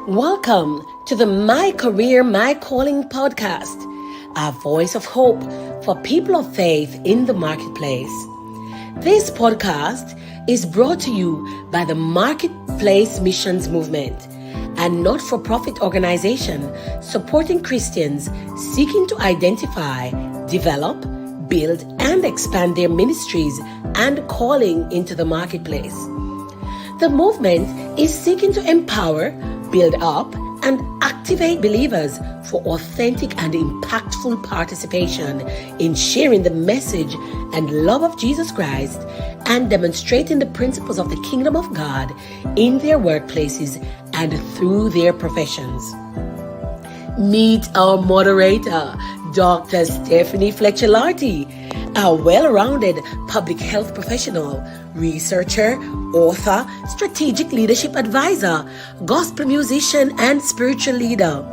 Welcome to the My Career, My Calling podcast, a voice of hope for people of faith in the marketplace. This podcast is brought to you by the Marketplace Missions Movement, a not-for-profit organization supporting Christians seeking to identify, develop, build, and expand their ministries and calling into the marketplace. The movement is seeking to empower, build up, and activate believers for authentic and impactful participation in sharing the message and love of Jesus Christ and demonstrating the principles of the kingdom of God in their workplaces and through their professions. Meet our moderator, Dr. Stephanie Fletcher-Larty, a well-rounded public health professional, researcher, author, strategic leadership advisor, gospel musician, and spiritual leader.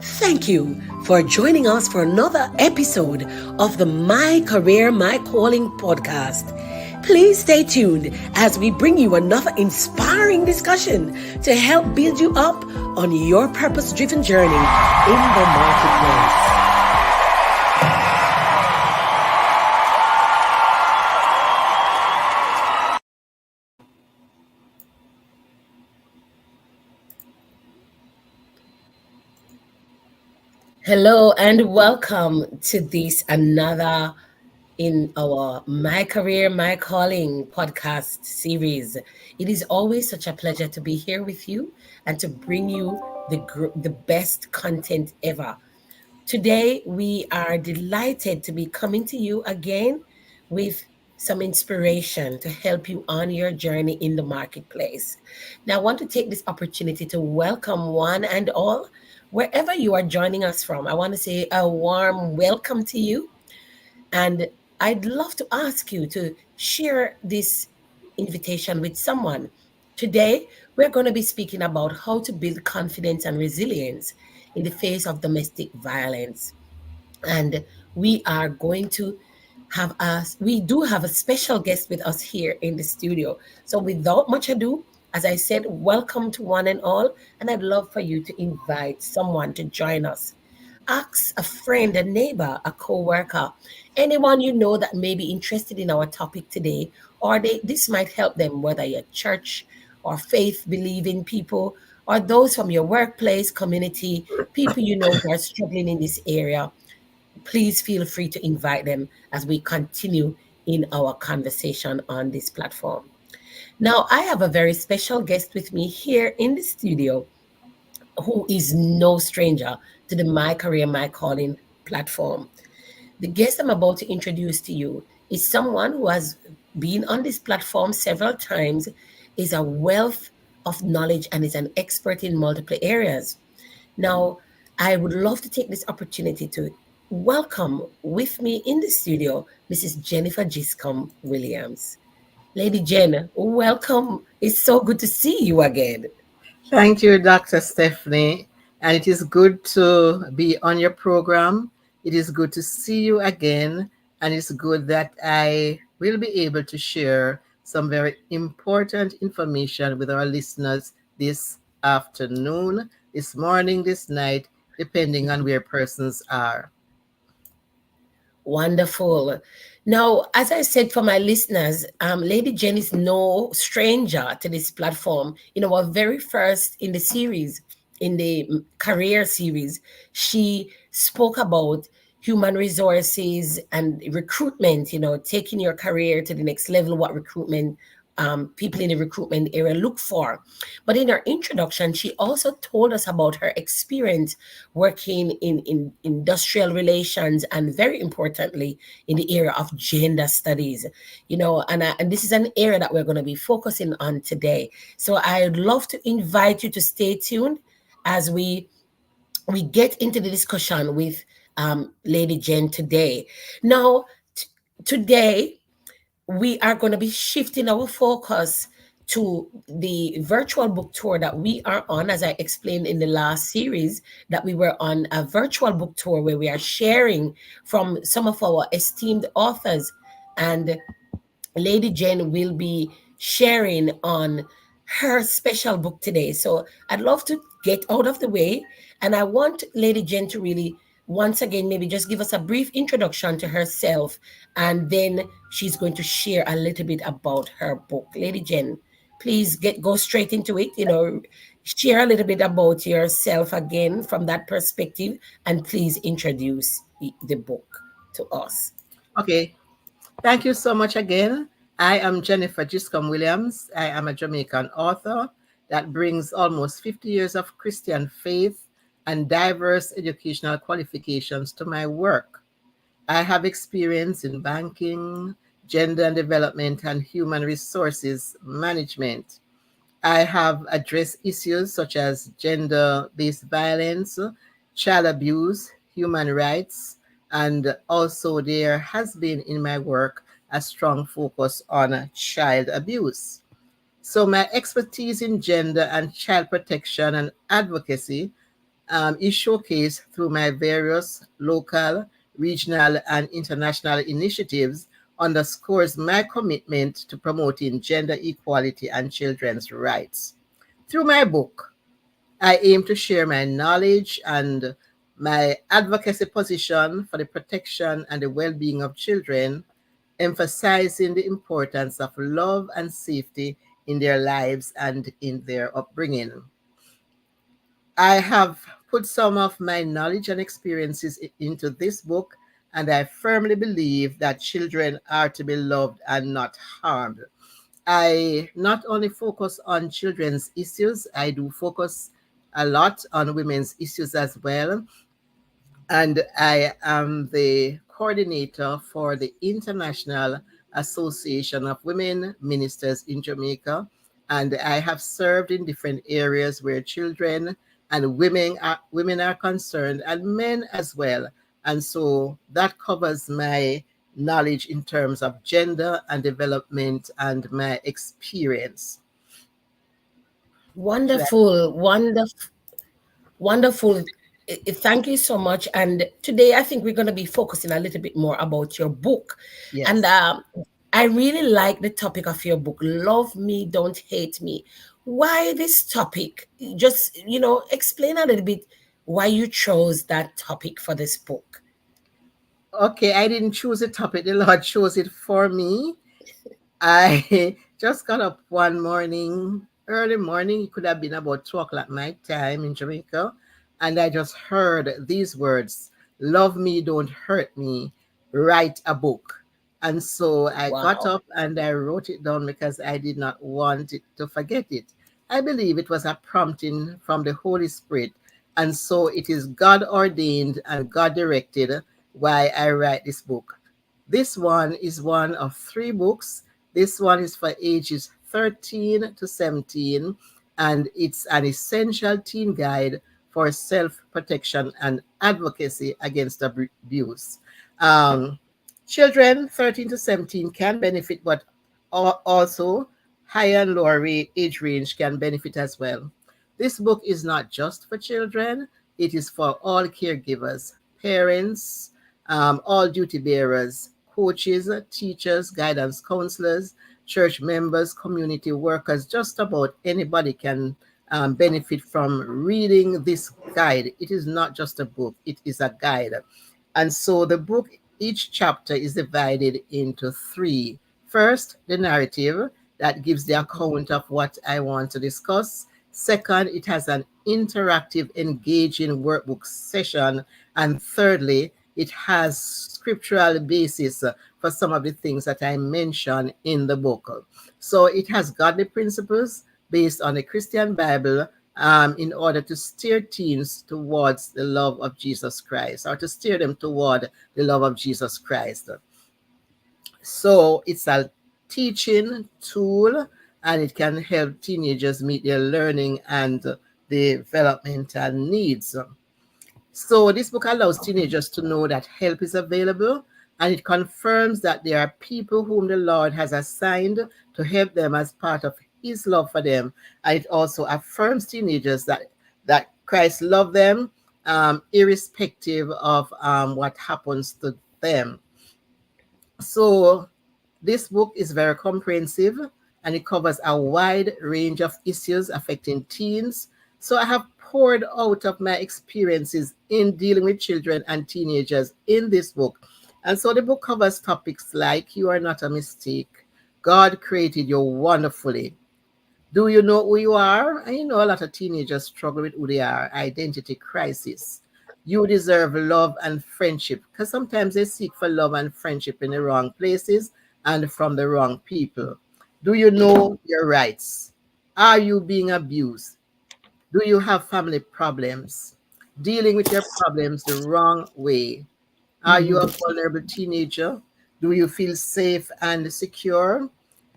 Thank you for joining us for another episode of the My Career, My Calling podcast. Please stay tuned as we bring you another inspiring discussion to help build you up on your purpose-driven journey in the marketplace. Hello and welcome to this another in our My Career, My Calling podcast series. It is always such a pleasure to be here with you and to bring you the best content ever. Today, we are delighted to be coming to you again with some inspiration to help you on your journey in the marketplace. Now, I want to take this opportunity to welcome one and all, wherever you are joining us from. I want to say a warm welcome to you. And I'd love to ask you to share this invitation with someone. Today, we're going to be speaking about how to build confidence and resilience in the face of domestic violence. And we are going to we do have a special guest with us here in the studio. So without much ado, as I said, welcome to one and all. And I'd love for you to invite someone to join us. Ask a friend, a neighbor, a co-worker, anyone you know that may be interested in our topic today, or this might help them, whether you're church or faith-believing people, or those from your workplace, community, people you know who are struggling in this area. Please feel free to invite them as we continue in our conversation on this platform. Now, I have a very special guest with me here in the studio who is no stranger to the My Career, My Calling platform. The guest I'm about to introduce to you is someone who has been on this platform several times, is a wealth of knowledge, and is an expert in multiple areas. Now, I would love to take this opportunity to welcome with me in the studio Mrs. Jennifer Giscombe Williams. Lady Jen, welcome. It's so good to see you again. Thank you, Dr. Stephanie. And it is good to be on your program. It is good to see you again. And it's good that I will be able to share some very important information with our listeners this afternoon, this morning, this night, depending on where persons are. Wonderful. Now, as I said for my listeners, Lady Jen is no stranger to this platform. Our very first in the series, in the career series, she spoke about human resources and recruitment, taking your career to the next level, what recruitment people in the recruitment area look for. But in her introduction, she also told us about her experience working in industrial relations and, very importantly, in the area of gender studies. And this is an area that we're going to be focusing on today. So I'd love to invite you to stay tuned as we get into the discussion with Lady Jen today. Now, today, we are going to be shifting our focus to the virtual book tour that we are on. As I explained in the last series, that we were on a virtual book tour where we are sharing from some of our esteemed authors. And Lady Jen will be sharing on her special book today. So I'd love to get out of the way. And I want Lady Jen to really, once again, maybe just give us a brief introduction to herself. And then she's going to share a little bit about her book. Lady Jen, please go straight into it. Share a little bit about yourself again from that perspective. And please introduce the book to us. Okay, thank you so much again. I am Jennifer Giscombe Williams. I am a Jamaican author that brings almost 50 years of Christian faith and diverse educational qualifications to my work. I have experience in banking, gender and development, and human resources management. I have addressed issues such as gender based violence, child abuse, human rights, and also there has been in my work a strong focus on child abuse. So, my expertise in gender and child protection and advocacy is showcased through my various local, regional, and international initiatives, underscores my commitment to promoting gender equality and children's rights. Through my book, I aim to share my knowledge and my advocacy position for the protection and the well being of children, emphasizing the importance of love and safety in their lives and in their upbringing. I have put some of my knowledge and experiences into this book, and I firmly believe that children are to be loved and not harmed. I not only focus on children's issues, I do focus a lot on women's issues as well, and I am the coordinator for the International Association of Women Ministers in Jamaica. And I have served in different areas where children and women are concerned, and men as well. And so that covers my knowledge in terms of gender and development and my experience. Should I? Wonderful, wonderful. Wonderful. Thank you so much. And today I think we're going to be focusing a little bit more about your book. And Yes. I really like the topic of your book, Love Me, Don't Hate Me. Why this topic? Just, explain a little bit why you chose that topic for this book. Okay, I didn't choose a topic. The Lord chose it for me. I just got up one morning, early morning. It could have been about 2 o'clock my time in Jamaica. And I just heard these words: Love me, don't hurt me, write a book. And so I got Wow. up and I wrote it down because I did not want it to forget it. I believe it was a prompting from the Holy Spirit. And so it is God ordained and God directed why I write this book. This one is one of 3 books. This one is for ages 13 to 17, and it's an essential teen guide for self protection and advocacy against abuse. Um, Children 13 to 17 can benefit, but also higher and lower age range can benefit as well. This book is not just for children, it is for all caregivers, parents, all duty bearers, coaches, teachers, guidance counselors, church members, community workers, just about anybody can benefit from reading this guide. It is not just a book, it is a guide. And so the book, each chapter is divided into 3. First, the narrative that gives the account of what I want to discuss. Second, it has an interactive, engaging workbook session. And thirdly, it has scriptural basis for some of the things that I mention in the book. So it has godly principles based on the Christian Bible, in order to steer teens towards the love of Jesus Christ, or to steer them toward the love of Jesus Christ. So it's a teaching tool, and it can help teenagers meet their learning and developmental needs. So this book allows teenagers to know that help is available, and it confirms that there are people whom the Lord has assigned to help them as part of his love for them. And it also affirms teenagers that Christ loves them, irrespective of what happens to them. So this book is very comprehensive, and it covers a wide range of issues affecting teens. So I have poured out of my experiences in dealing with children and teenagers in this book. And so the book covers topics like you are not a mistake, God created you wonderfully, do you know who you are? And you know, a lot of teenagers struggle with who they are, identity crisis. You deserve love and friendship because sometimes they seek for love and friendship in the wrong places and from the wrong people. Do you know your rights? Are you being abused? Do you have family problems? Dealing with your problems the wrong way. Are you a Mhm. vulnerable teenager? Do you feel safe and secure?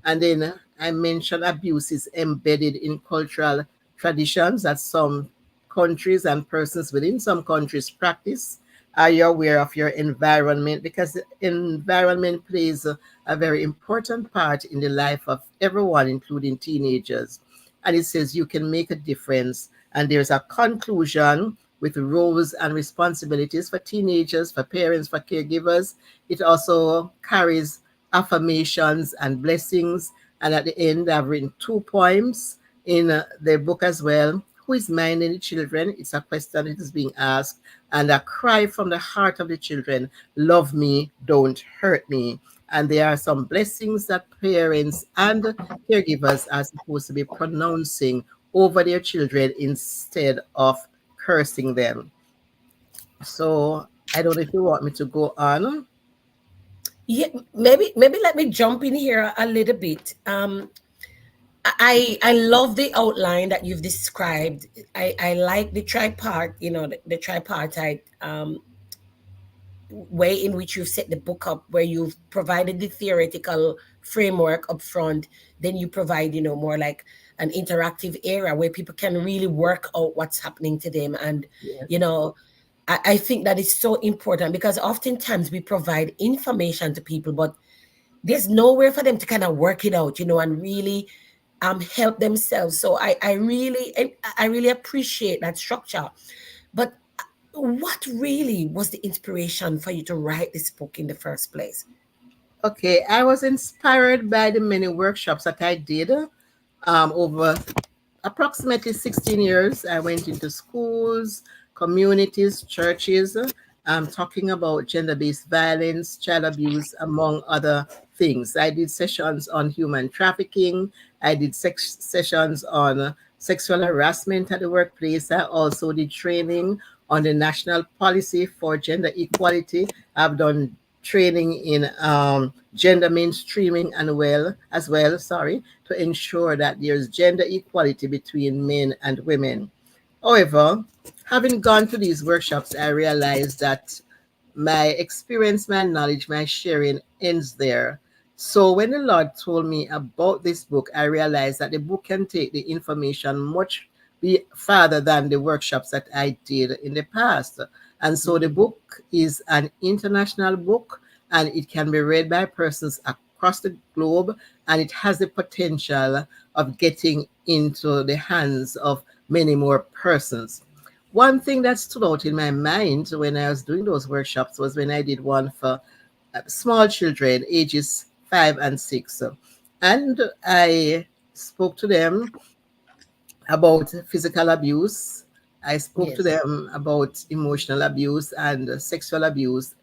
And then I mentioned abuse is embedded in cultural traditions that some countries and persons within some countries practice. Are you aware of your environment? Because the environment plays a very important part in the life of everyone, including teenagers. And it says you can make a difference. And there's a conclusion with roles and responsibilities for teenagers, for parents, for caregivers. It also carries affirmations and blessings. And at the end, I've written two poems in the book as well. Who is minding the children? It's a question that is being asked. And a cry from the heart of the children, love me, don't hurt me. And there are some blessings that parents and caregivers are supposed to be pronouncing over their children instead of cursing them. So I don't know if you want me to go on. Yeah, maybe let me jump in here a little bit. I love the outline that you've described. I like the tripart, the tripartite way in which you've set the book up, where you've provided the theoretical framework up front, then you provide, more like an interactive area where people can really work out what's happening to them. And, Yes. you know, I think that is so important because oftentimes we provide information to people, but there's nowhere for them to kind of work it out, and really help themselves. So I really appreciate that structure. But what really was the inspiration for you to write this book in the first place? Okay, I was inspired by the many workshops that I did over approximately 16 years. I went into schools, communities, churches, talking about gender based violence, child abuse, among other things. I did sessions on human trafficking, I did sessions on sexual harassment at the workplace. I also did training on the national policy for gender equality. I've done training in gender mainstreaming and as well, sorry, to ensure that there's gender equality between men and women. However, having gone to these workshops, I realized that my experience, my knowledge, my sharing ends there. So when the Lord told me about this book, I realized that the book can take the information much be farther than the workshops that I did in the past. And so the Mhm. book is an international book and it can be read by persons across the globe, and it has the potential of getting into the hands of many more persons. One thing that stood out in my mind when I was doing those workshops was when I did one for small children, ages 5 and 6. And I spoke to them about physical abuse. I spoke to Yes. them about emotional abuse and sexual abuse,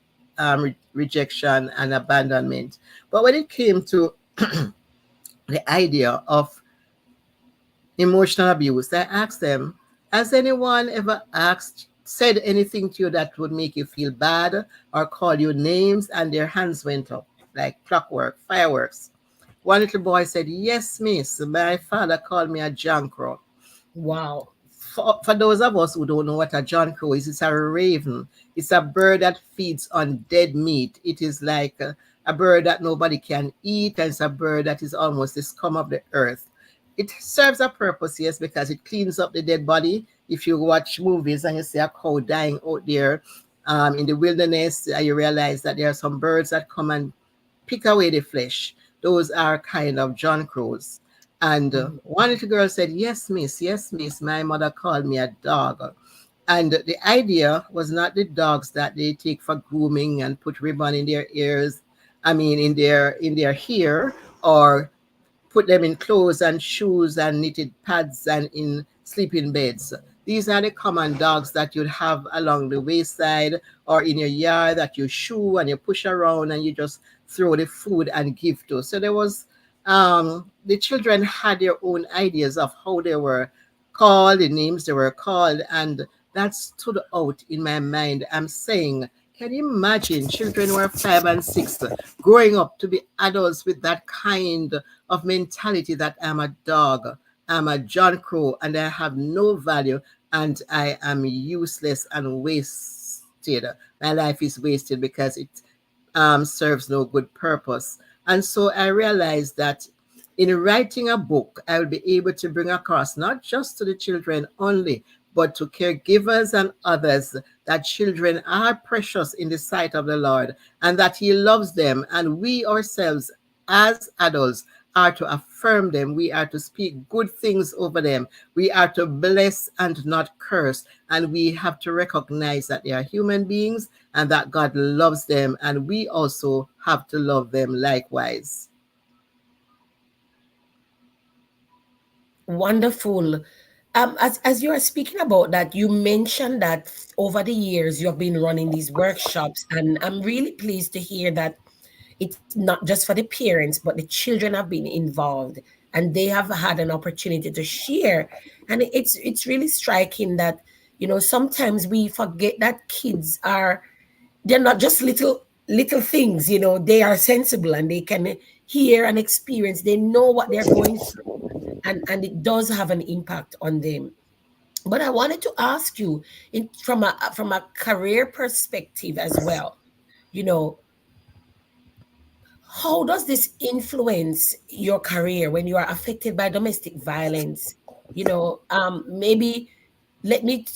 rejection and abandonment. But when it came to the idea of emotional abuse, I asked them, has anyone ever said anything to you that would make you feel bad or call you names? And their hands went up like clockwork, fireworks. One little boy said, yes, miss, my father called me a jankro. Wow. For those of us who don't know what a John Crow is, it's a raven. It's a bird that feeds on dead meat. It is like a bird that nobody can eat, and it's a bird that is almost the scum of the earth. It serves a purpose, yes, because it cleans up the dead body. If you watch movies and you see a cow dying out there in the wilderness, you realize that there are some birds that come and pick away the flesh. Those are kind of John Crows. And Mhm. one little girl said, yes, miss, my mother called me a dog. And the idea was not the dogs that they take for grooming and put ribbon in their ears, I mean in their hair, or put them in clothes and shoes and knitted pads and in sleeping beds. These are the common dogs that you'd have along the wayside or in your yard that you shoo and you push around and you just throw the food and give to. So there was the children had their own ideas of how they were called, the names they were called, and that stood out in my mind. I'm saying, can you imagine children who are 5 and 6 growing up to be adults with that kind of mentality that I'm a dog, I'm a John Crow, and I have no value and I am useless and wasted. My life is wasted because it serves no good purpose. And so I realized that in writing a book, I will be able to bring across not just to the children only, but to caregivers and others that children are precious in the sight of the Lord and that He loves them. And we ourselves, as adults, are to affirm them. We are to speak good things over them. We are to bless and not curse. And we have to recognize that they are human beings and that God loves them. And we also have to love them likewise. Wonderful. As you are speaking about that, you mentioned that over the years you have been running these workshops, and I'm really pleased to hear that it's not just for the parents, but the children have been involved and they have had an opportunity to share. And it's really striking that, sometimes we forget that kids are, they're not just little things, they are sensible and they can hear and experience, they know what they're going through, and it does have an impact on them. But I wanted to ask you, from a career perspective as well, you know how does this influence your career when you are affected by domestic violence? Maybe let me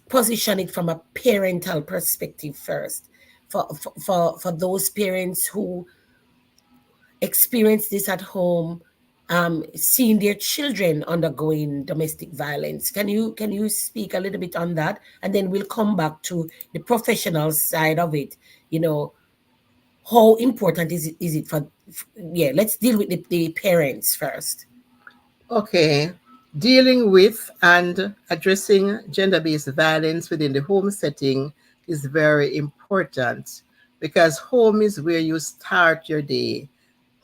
position it from a parental perspective first, for those parents who experience this at home, seeing their children undergoing domestic violence. Can you speak a little bit on that, and then we'll come back to the professional side of it. How important is it yeah, let's deal with the parents first. Okay. Dealing with and addressing gender based violence within the home setting is very important because home is where you start your day.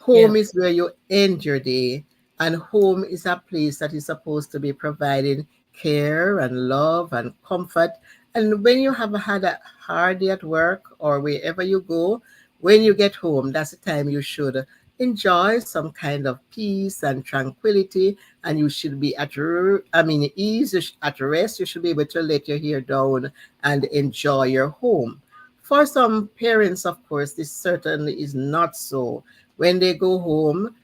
Yeah. Home is where you end your day, and home is a place that is supposed to be providing care and love and comfort. And when you have had a hard day at work or wherever you go, when you get home, that's the time you should enjoy some kind of peace and tranquility, and you should be ease, at rest. You should be able to let your hair down and enjoy your home. For some parents, of course, this certainly is not so. When they go home,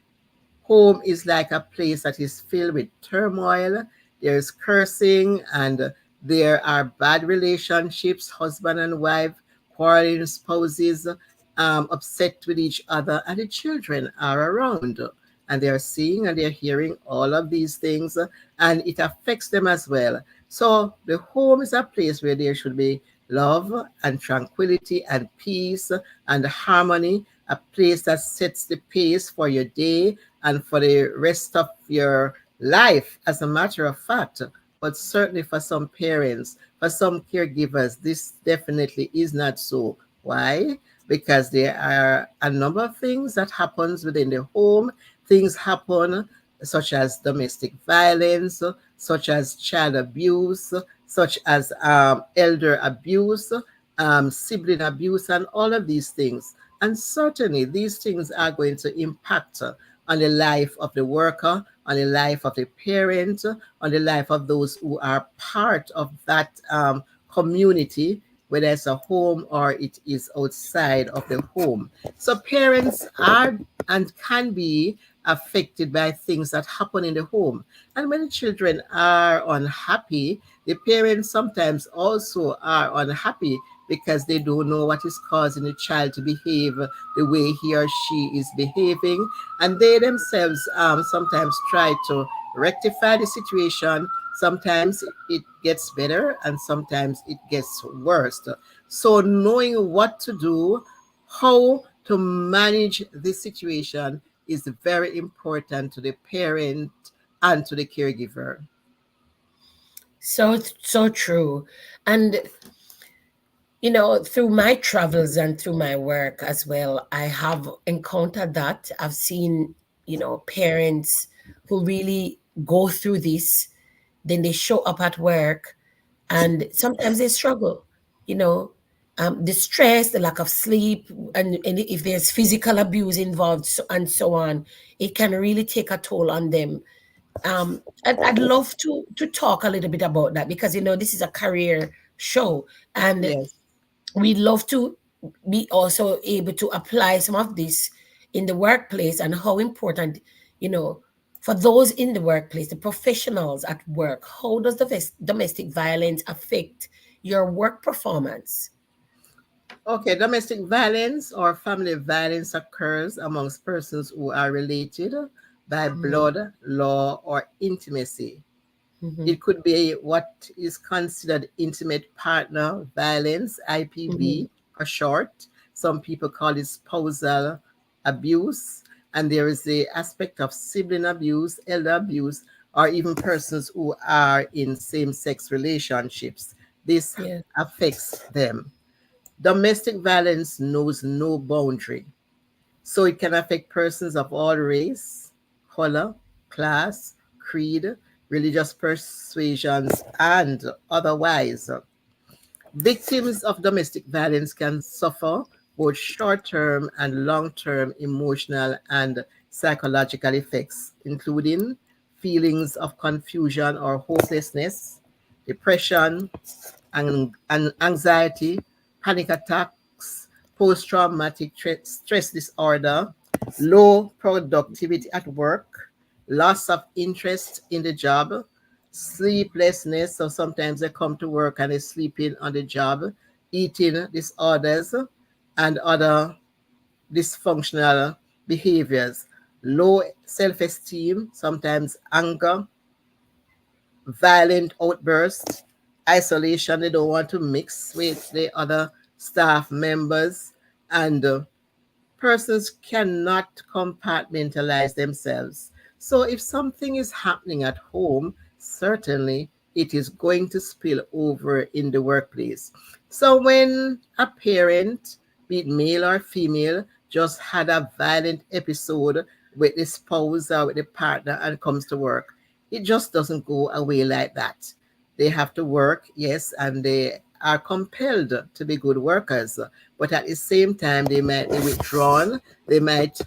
home is like a place that is filled with turmoil. There's cursing and there are bad relationships, husband and wife, quarreling spouses, upset with each other, and the children are around. And they're seeing and they're hearing all of these things, and it affects them as well. So the home is a place where there should be love and tranquility and peace and harmony, a place that sets the pace for your day and for the rest of your life, as a matter of fact. But certainly for some parents, for some caregivers, this definitely is not so. Why? Because there are a number of things that happens within the home. Things happen such as domestic violence, such as child abuse, such as elder abuse, sibling abuse, and all of these things. And certainly these things are going to impact on the life of the worker, on the life of the parent, on the life of those who are part of that community, whether it's a home or it is outside of the home. So parents are and can be affected by things that happen in the home. And when children are unhappy, the parents sometimes also are unhappy because they don't know what is causing the child to behave the way he or she is behaving. And they themselves sometimes try to rectify the situation. Sometimes it gets better and sometimes it gets worse. So knowing what to do, how to manage this situation is very important to the parent and to the caregiver. So true. And through my travels and through my work as well, I have encountered that. I've seen, parents who really go through this, then they show up at work, and sometimes they struggle, you know, the stress, the lack of sleep, and if there's physical abuse involved, and so on, it can really take a toll on them. I'd love to talk a little bit about that, because this is a career show, and Yes. we love to be also able to apply some of this in the workplace, and how important, you know, for those in the workplace, the professionals at work, how does the domestic violence affect your work performance? Okay, domestic violence or family violence occurs amongst persons who are related by Mm-hmm, blood, law, or intimacy. mm-hmm, It could be what is considered intimate partner violence, mm-hmm. IPV for short. Some people call it spousal abuse. And there is the aspect of sibling abuse, elder abuse, or even persons who are in same sex relationships. This Yeah, affects them. Domestic violence knows no boundary, so it can affect persons of all race, color, class, creed, religious persuasions, and otherwise. Victims of domestic violence can suffer both short term and long term emotional and psychological effects, including feelings of confusion or hopelessness, depression, and anxiety, panic attacks, post traumatic stress disorder, low productivity at work, loss of interest in the job, sleeplessness. So sometimes they come to work and they're sleeping on the job, eating disorders, and other dysfunctional behaviors, low self esteem, sometimes anger, violent outbursts, isolation. They don't want to mix with the other staff members, and persons cannot compartmentalize themselves. So if something is happening at home, certainly it is going to spill over in the workplace. So when a parent, be it male or female, just had a violent episode with the spouse or with the partner and comes to work, it just doesn't go away like that. They have to work, yes, and they are compelled to be good workers, but at the same time, they might be withdrawn. They might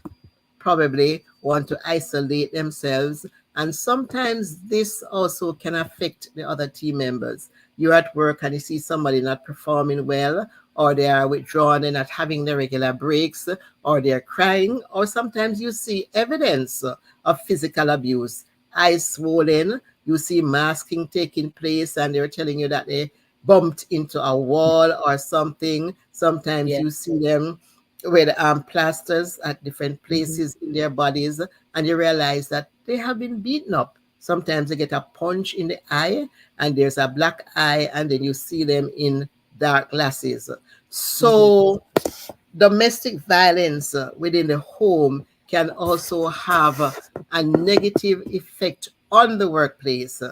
probably want to isolate themselves. And sometimes this also can affect the other team members. You're at work and you see somebody not performing well, or they are withdrawn and not having the regular breaks, or they're crying, or sometimes you see evidence of physical abuse. Eyes swollen, you see masking taking place, and they're telling you that they bumped into a wall or something. Sometimes yeah. you see them with plasters at different Mm-hmm, places in their bodies, and you realize that they have been beaten up. Sometimes they get a punch in the eye, and there's a black eye, and then you see them in dark glasses. mm-hmm, So domestic violence within the home can also have a negative effect on the workplace.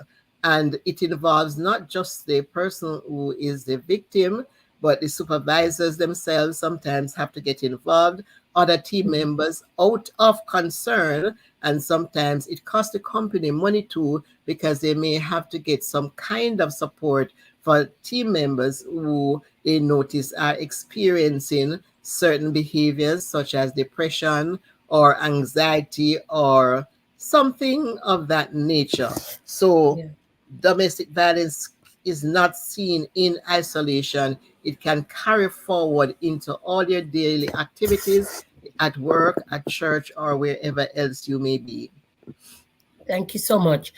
And it involves not just the person who is the victim, but the supervisors themselves sometimes have to get involved, other team mm-hmm. members out of concern. And sometimes it costs the company money too, because they may have to get some kind of support for team members who they notice are experiencing certain behaviors such as depression or anxiety or something of that nature. So, Yeah. domestic violence is not seen in isolation. It can carry forward into all your daily activities at work, at church, or wherever else you may be. Thank you so much.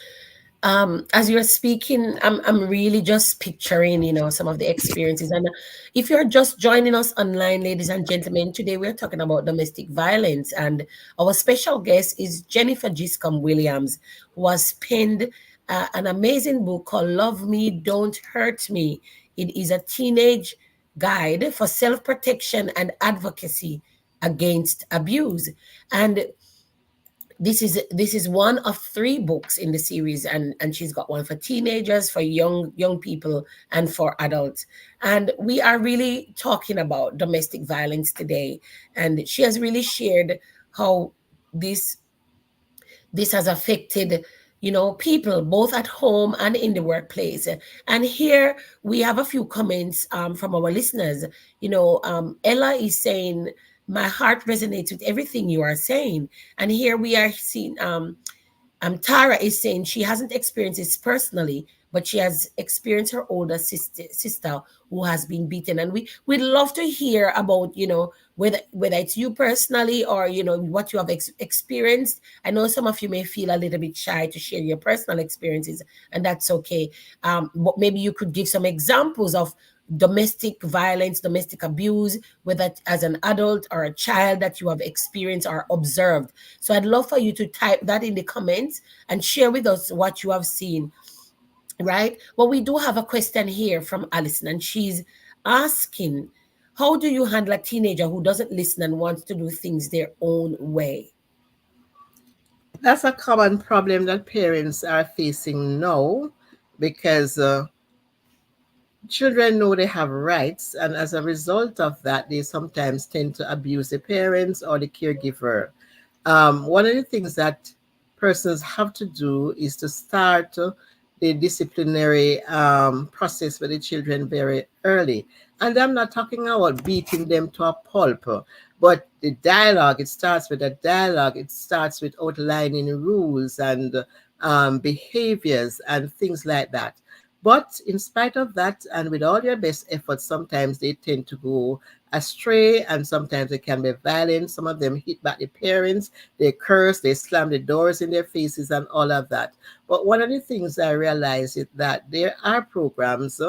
As you're speaking, I'm really just picturing, some of the experiences. And if you're just joining us online, ladies and gentlemen, today we're talking about domestic violence, and our special guest is Jennifer Giscombe Williams, who has penned an amazing book called "Love Me, Don't Hurt Me." It is a teenage guide for self-protection and advocacy against abuse. And This is one of three books in the series, and she's got one for teenagers, for young people, and for adults. And we are really talking about domestic violence today, and she has really shared how this this has affected, people both at home and in the workplace. And here we have a few comments from our listeners. Ella is saying, my heart resonates with everything you are saying. And here we are seeing, Tara is saying she hasn't experienced this personally, but she has experienced her older sister who has been beaten. And we'd love to hear about, whether it's you personally, or what you have experienced. I know some of you may feel a little bit shy to share your personal experiences, and that's okay. But maybe you could give some examples of domestic violence, domestic abuse, whether as an adult or a child that you have experienced or observed. So I'd love for you to type that in the comments and share with us what you have seen, right? Well, we do have a question here from Alison, and she's asking, how do you handle a teenager who doesn't listen and wants to do things their own way? That's a common problem that parents are facing now because children know they have rights, and as a result of that, they sometimes tend to abuse the parents or the caregiver. One of the things that persons have to do is to start the disciplinary process with the children very early. And I'm not talking about beating them to a pulp, but the dialogue, it starts with a dialogue, it starts with outlining rules and behaviors and things like that. But in spite of that, and with all your best efforts, sometimes they tend to go astray, and sometimes they can be violent. Some of them hit back the parents, they curse, they slam the doors in their faces, and all of that. But one of the things I realize is that there are programs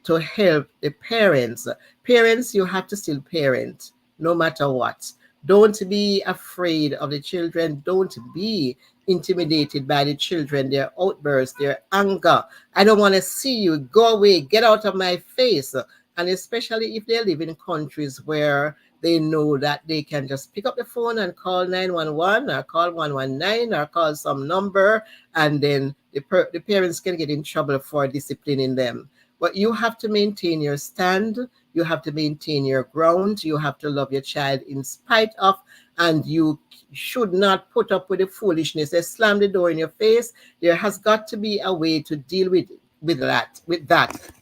to help the parents. Parents, you have to still parent no matter what. Don't be afraid of the children. Don't be intimidated by the children, their outbursts, their anger. I don't want to see you. Go away. Get out of my face. And especially if they live in countries where they know that they can just pick up the phone and call 911 or call 119 or call some number, and then the parents can get in trouble for disciplining them. But you have to maintain your stand. You have to maintain your ground. You have to love your child in spite of, and you should not put up with the foolishness. They slam the door in your face. There has got to be a way to deal with that.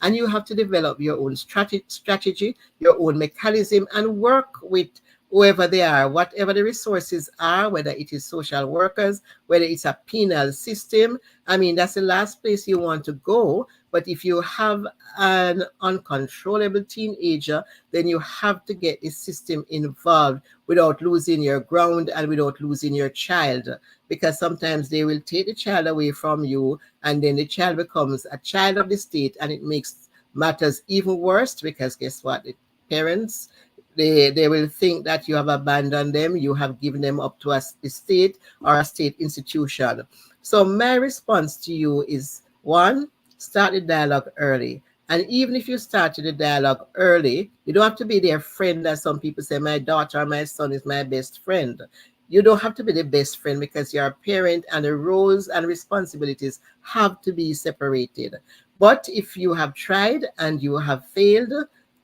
And you have to develop your own strategy, your own mechanism, and work with whoever they are, whatever the resources are, whether it is social workers, whether it's a penal system. I mean, that's the last place you want to go. But if you have an uncontrollable teenager, then you have to get the system involved without losing your ground and without losing your child. Because sometimes they will take the child away from you, and then the child becomes a child of the state, and it makes matters even worse, because guess what? The parents, they will think that you have abandoned them, you have given them up to a state or a state institution. So my response to you is, one, start the dialogue early. And even if you started the dialogue early, you don't have to be their friend, as some people say, my daughter or my son is my best friend. You don't have to be the best friend, because you're a parent and the roles and responsibilities have to be separated. But if you have tried and you have failed,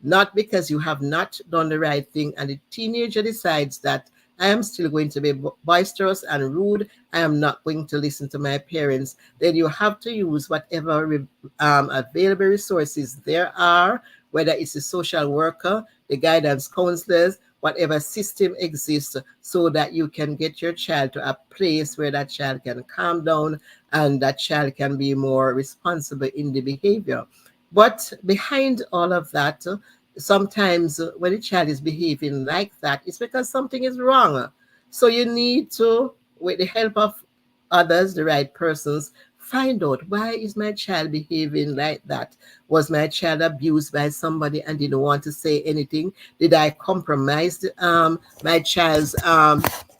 not because you have not done the right thing, and the teenager decides that I am still going to be boisterous and rude, I am not going to listen to my parents, then you have to use whatever available resources there are, whether it's a social worker, the guidance counselors, whatever system exists, so that you can get your child to a place where that child can calm down and that child can be more responsible in the behavior. But behind all of that, sometimes when a child is behaving like that, it's because something is wrong. So you need to, with the help of others, the right persons, find out, why is my child behaving like that? Was my child abused by somebody and didn't want to say anything? Did I compromise my child's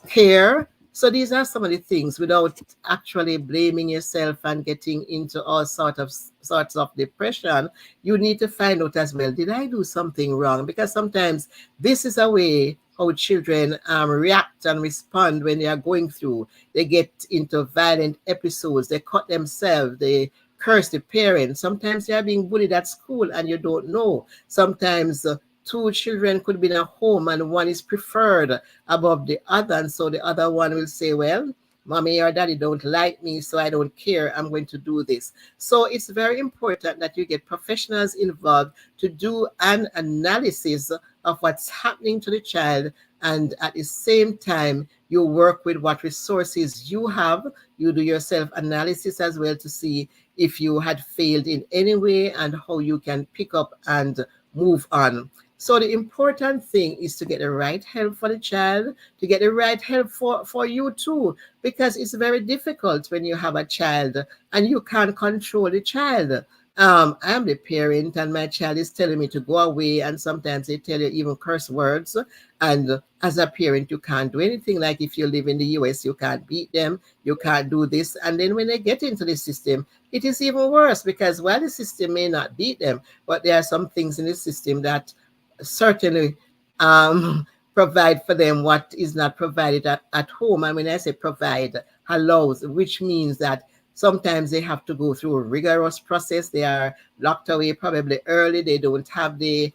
care? So these are some of the things, without actually blaming yourself and getting into all sorts of depression. You need to find out as well, did I do something wrong? Because sometimes this is a way how children react and respond when they are going through. They get into violent episodes, they cut themselves, they curse the parents. Sometimes they are being bullied at school and you don't know. Sometimes two children could be in a home and one is preferred above the other. And so the other one will say, well, mommy or daddy don't like me, so I don't care. I'm going to do this. So it's very important that you get professionals involved to do an analysis of what's happening to the child. And at the same time, you work with what resources you have. You do your self analysis as well to see if you had failed in any way and how you can pick up and move on. So the important thing is to get the right help for the child, to get the right help for you too, because it's very difficult when you have a child and you can't control the child. I'm the parent and my child is telling me to go away, and sometimes they tell you even curse words. And as a parent, you can't do anything. Like if you live in the US, you can't beat them, you can't do this. And then when they get into the system, it is even worse because while the system may not beat them, but there are some things in the system that certainly um, provide for them what is not provided at home. And when I say provide, allows, which means that sometimes they have to go through a rigorous process. They are locked away probably early. They don't have the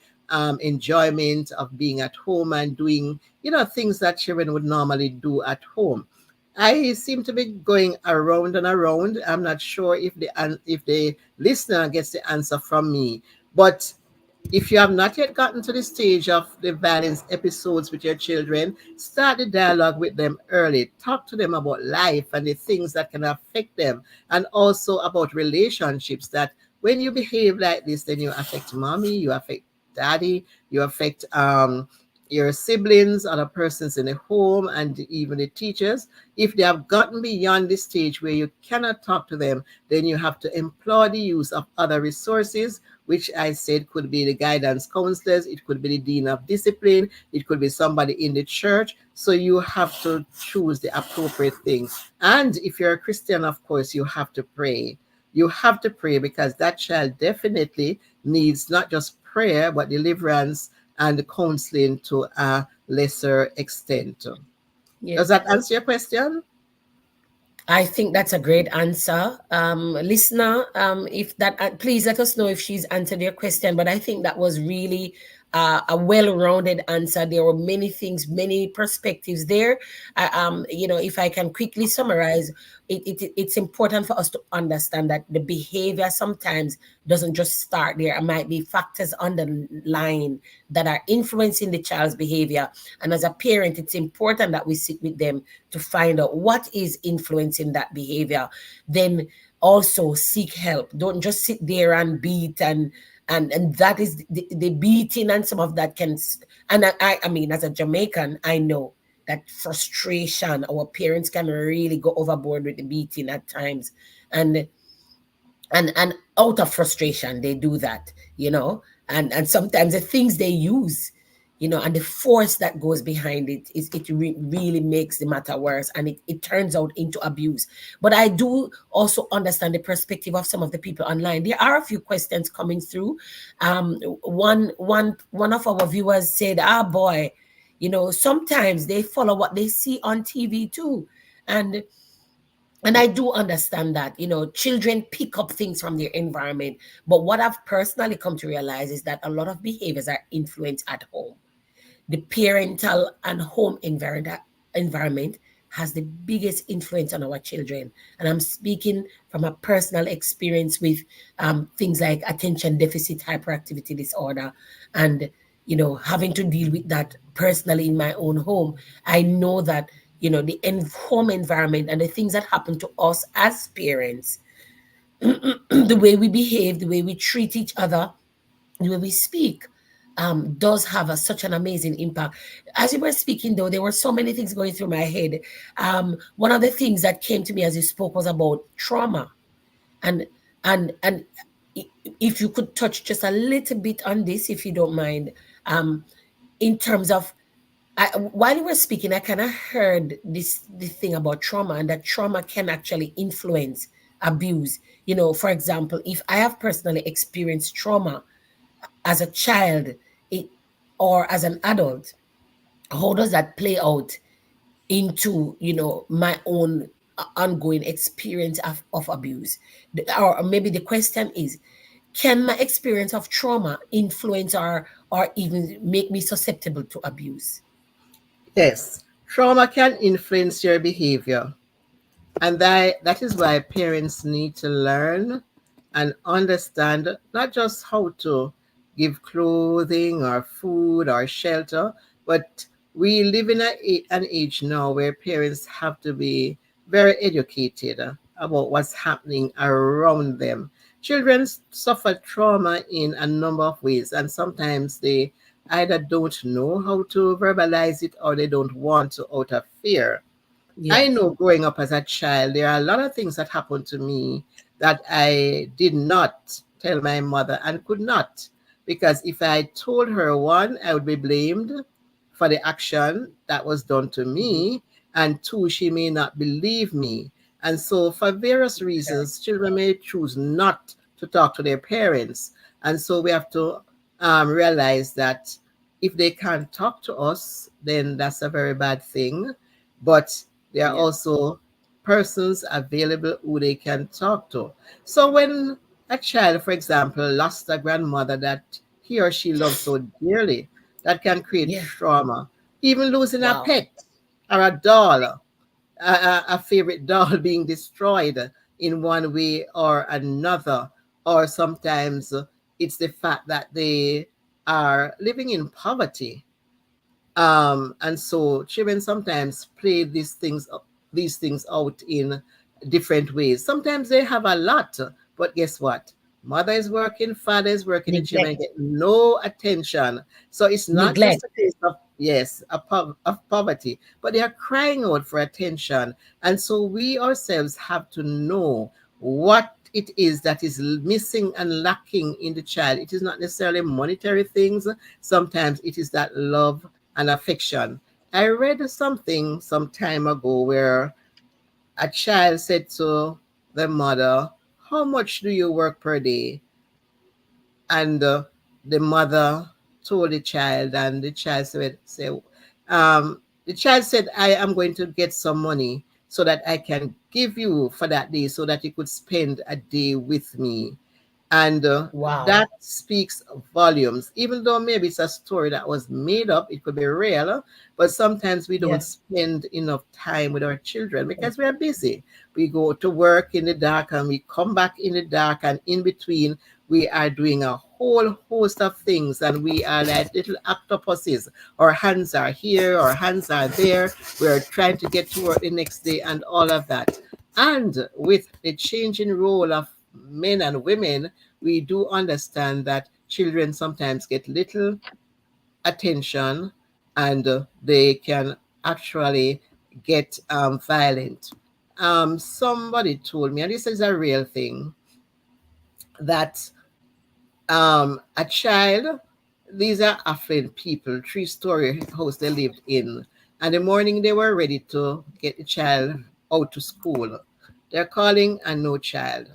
enjoyment of being at home and doing, things that children would normally do at home. I seem to be going around and around. I'm not sure if the listener gets the answer from me, but if you have not yet gotten to the stage of the violence episodes with your children, start the dialogue with them early. Talk to them about life and the things that can affect them, and also about relationships. That when you behave like this, then you affect mommy, you affect daddy, you affect your siblings, other persons in the home, and even the teachers. If they have gotten beyond the stage where you cannot talk to them, then you have to employ the use of other resources, which I said could be the guidance counselors, it could be the dean of discipline, it could be somebody in the church. So you have to choose the appropriate thing. And if you're a Christian, of course, you have to pray. You have to pray because that child definitely needs not just prayer, but deliverance and counseling to a lesser extent. Yeah. Does that answer your question? I think that's a great answer. Listener, if that, please let us know if she's answered your question. But I think that was really a well-rounded answer. There were many things, many perspectives there. If I can quickly summarize, it's important for us to understand that the behavior sometimes doesn't just start there. It might be factors underlying that are influencing the child's behavior. And as a parent, it's important that we sit with them to find out what is influencing that behavior. Then also seek help. Don't just sit there and beat and that is the beating, and some of that can. And I mean, as a Jamaican, I know that frustration, our parents can really go overboard with the beating at times, and and out of frustration they do that, and sometimes the things they use, and the force that goes behind it is really makes the matter worse, and it turns out into abuse. But I do also understand the perspective of some of the people online. There are a few questions coming through. One of our viewers said, ah boy, sometimes they follow what they see on TV too. And I do understand that, children pick up things from their environment. But what I've personally come to realize is that a lot of behaviors are influenced at home. The parental and home environment has the biggest influence on our children. And I'm speaking from a personal experience with things like attention deficit hyperactivity disorder, and having to deal with that personally in my own home. I know that the home environment and the things that happen to us as parents, the way we behave, the way we treat each other, the way we speak, does have such an amazing impact. As you were speaking, though, there were so many things going through my head. One of the things that came to me as you spoke was about trauma, and and if you could touch just a little bit on this, if you don't mind, in terms of, while you were speaking, I kind of heard this thing about trauma, and that trauma can actually influence abuse. For example, if I have personally experienced trauma as a child, it, or as an adult, how does that play out into, my own ongoing experience of abuse? Or maybe the question is, can my experience of trauma influence or even make me susceptible to abuse? Yes, trauma can influence your behavior. And that is why parents need to learn and understand not just how to give clothing or food or shelter, but we live in an age now where parents have to be very educated about what's happening around them. Children suffer trauma in a number of ways, and sometimes they either don't know how to verbalize it or they don't want to out of fear. I Yes. know growing up as a child, there are a lot of things that happened to me that I did not tell my mother and could not. Because if I told her, one, I would be blamed for the action that was done to Mhm. me, and two, she may not believe me. And so, for various Okay. reasons, children may choose not to talk to their parents. And so, we have to realize that if they can't talk to us, then that's a very bad thing. But there are Yeah. also persons available who they can talk to. So when a child, for example, lost a grandmother that he or she loves so dearly, that can create Yeah. trauma. Even losing a Wow. pet or a doll, a favorite doll being destroyed in one way or another, or sometimes it's the fact that they are living in poverty, and so children sometimes play these things out in different ways. Sometimes they have a lot, but guess what? Mother is working, father is working, the children Neglect. get no attention. So it's not just Neglect. a case of, yes, of poverty, but they are crying out for attention. And so we ourselves have to know what it is that is missing and lacking in the child. It is not necessarily monetary things. Sometimes it is that love and affection. I read something some time ago where a child said to the mother, "How much do you work per day?" And the mother told the child, and the child said, "I am going to get some money so that I can give you for that day so that you could spend a day with me." And Wow. that speaks volumes. Even though maybe it's a story that was made up, it could be real, but sometimes we don't Yeah. spend enough time with our children because we are busy. We go to work in the dark and we come back in the dark, and in between, we are doing a whole host of things, and we are like little octopuses. Our hands are here, our hands are there. We're trying to get to work the next day and all of that. And with the changing role of men and women, we do understand that children sometimes get little attention, and they can actually get violent. Somebody told me, and this is a real thing, that a child, these are affluent people, three-story house they lived in, and the morning they were ready to get the child out to school. They're calling and no child.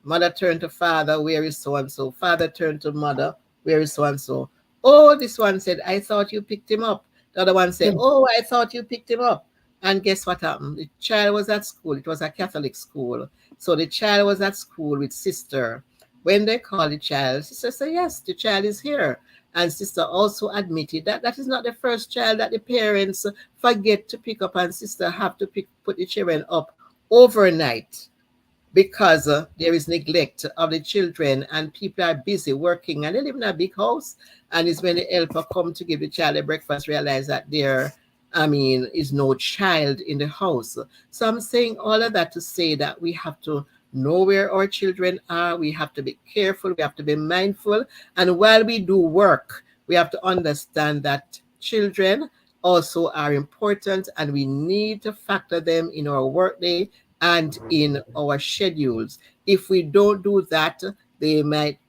Mother turned to father, "Where is so and so?" Father turned to mother, "Where is so and so?" Oh, this one said, "I thought you picked him up." The other one said, Hmm. "Oh, I thought you picked him up." And guess what happened? The child was at school. It was a Catholic school. So the child was at school with sister. When they called the child, sister said, "Yes, the child is here." And sister also admitted that that is not the first child that the parents forget to pick up, and sister have to put the children up overnight because there is neglect of the children, and people are busy working, and they live in a big house, and it's when the helper come to give the child a breakfast realize that there, is no child in the house. So I'm saying all of that to say that we have to know where our children are. We have to be careful, we have to be mindful, and while we do work, we have to understand that children also are important, and we need to factor them in our workday and in our schedules. If we don't do that, they might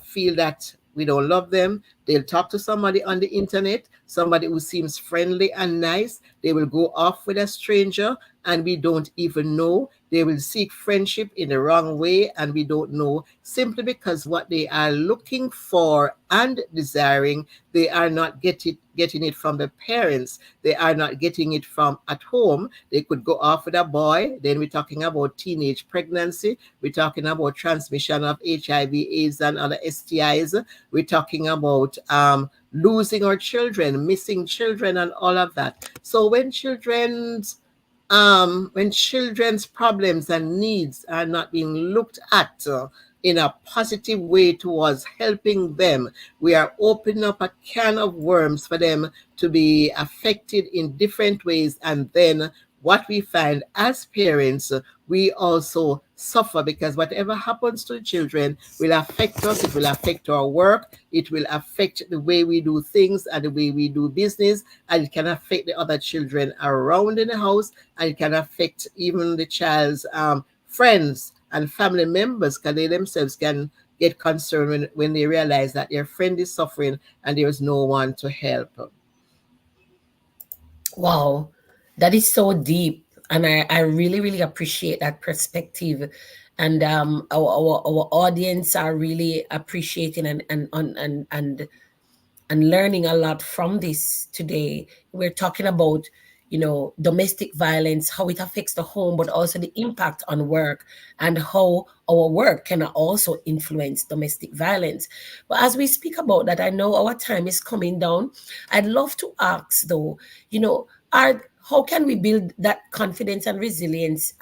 feel that we don't love them. They'll talk to somebody on the internet, somebody who seems friendly and nice. They will go off with a stranger and we don't even know. They will seek friendship in the wrong way and we don't know, simply because what they are looking for and desiring, they are not getting it from the parents. They are not getting it from at home. They could go off with a boy. Then we're talking about teenage pregnancy. We're talking about transmission of HIV, AIDS, and other STIs. We're talking about losing our children, missing children, and all of that. So when children's problems and needs are not being looked at in a positive way towards helping them, we are opening up a can of worms for them to be affected in different ways. And then what we find as parents, we also suffer, because whatever happens to children will affect us. It will affect our work. It will affect the way we do things and the way we do business. And it can affect the other children around in the house. And it can affect even the child's friends and family members, because they themselves can get concerned when they realize that their friend is suffering and there is no one to help. Wow, that is so deep. And I really, really appreciate that perspective. And our audience are really appreciating and learning a lot from this today. We're talking about, domestic violence, how it affects the home, but also the impact on work and how our work can also influence domestic violence. But as we speak about that, I know our time is coming down. I'd love to ask though, how can we build that confidence and resilience?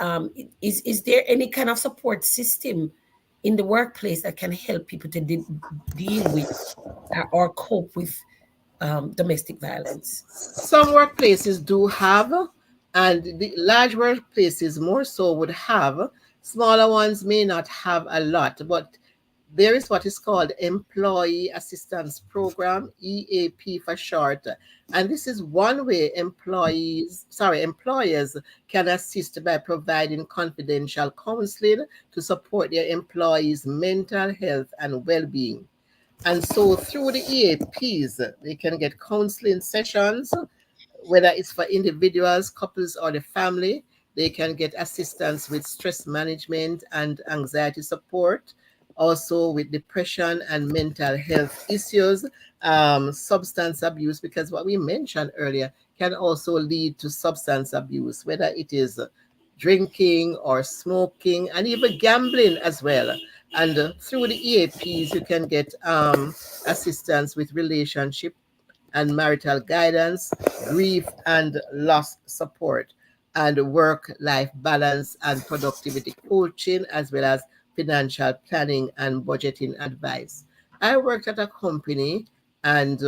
Is there any kind of support system in the workplace that can help people to deal with or cope with domestic violence? Some workplaces do have, and the large workplaces more so would have. Smaller ones may not have a lot, but there is what is called Employee Assistance Program, EAP for short. And this is one way employers can assist by providing confidential counseling to support their employees' mental health and well-being. And so through the EAPs, they can get counseling sessions, whether it's for individuals, couples, or the family. They can get assistance with stress management and anxiety support, also with depression and mental health issues, substance abuse, because what we mentioned earlier can also lead to substance abuse, whether it is drinking or smoking and even gambling as well. And through the EAPs, you can get assistance with relationship and marital guidance, grief and loss support, and work life balance and productivity coaching, as well as financial planning and budgeting advice. I worked at a company, and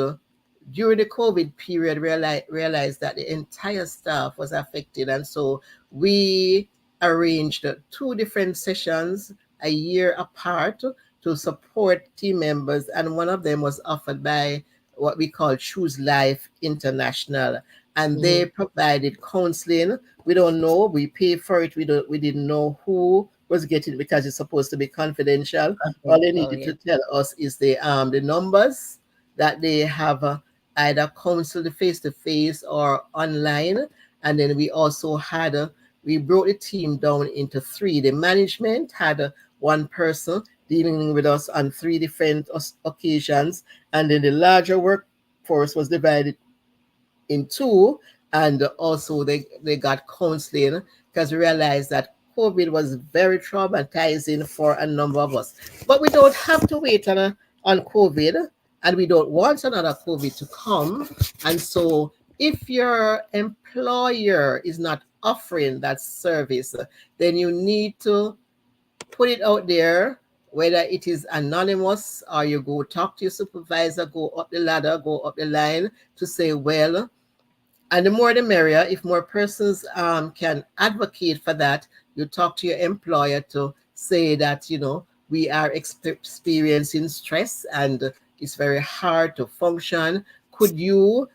during the COVID period, realized that the entire staff was affected. And so we arranged two different sessions a year apart to support team members. And one of them was offered by what we call Choose Life International. And they Mhm. provided counseling. We don't know. We pay for it. We didn't know who was getting it because it's supposed to be confidential. All they Confidential, needed yeah. to tell us is the numbers that they have either counseled face to face or online. And then we also had we broke the team down into three. The management had one person dealing with us on three different occasions, and then the larger workforce was divided in two. And also they got counseling, because we realized that COVID was very traumatizing for a number of us. But we don't have to wait on COVID, and we don't want another COVID to come. And so if your employer is not offering that service, then you need to put it out there, whether it is anonymous or you go talk to your supervisor, go up the ladder, go up the line to say, well, and the more the merrier. If more persons can advocate for that, you talk to your employer to say that, we are experiencing stress and it's very hard to function. Could you